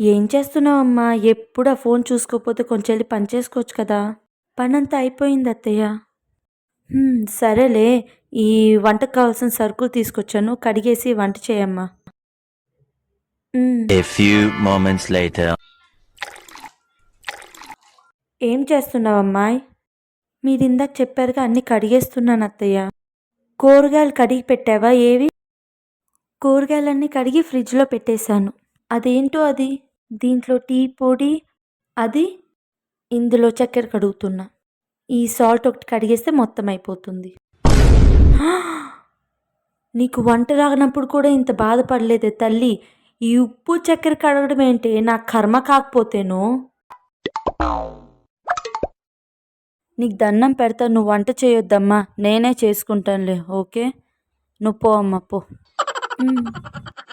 ఏం చేస్తున్నావమ్మా? ఎప్పుడు ఆ ఫోను చూసుకోపోతే కొంచెమెళ్లి పని చేసుకోవచ్చు కదా! పనంతా అయిపోయింది అత్తయ్య. సరేలే. ఈ వంటకు కావాల్సిన సరుకులు తీసుకొచ్చాను. కడిగేసి వంట చేయమ్మా. హ్మ్. A few moments later. ఏం చేస్తున్నావమ్మాయ్? మీరిందాక చెప్పారుగా అన్నీ కడిగేస్తున్నాను అత్తయ్య. కూరగాయలు కడిగి పెట్టావా ఏవి? కూరగాయలన్నీ కడిగి ఫ్రిడ్జ్‌లో పెట్టేశాను. అదేంటో అది? దీంట్లో టీ పొడి, అది ఇందులో చక్కెర కడుగుతున్నా. ఈ సాల్ట్ ఒకటి కడిగేస్తే మొత్తం అయిపోతుంది. నీకు వంట రానప్పుడు కూడా ఇంత బాధపడలేదే తల్లి. ఈ ఉప్పు, చక్కెర కడగడం ఏంటే నా కర్మ కాకపోతేను. నీకు దండం పెడతా నువ్వు వంట చేయొద్దమ్మా. నేనే చేసుకుంటానులే. ఓకే. నువ్వు పో అమ్మ పో.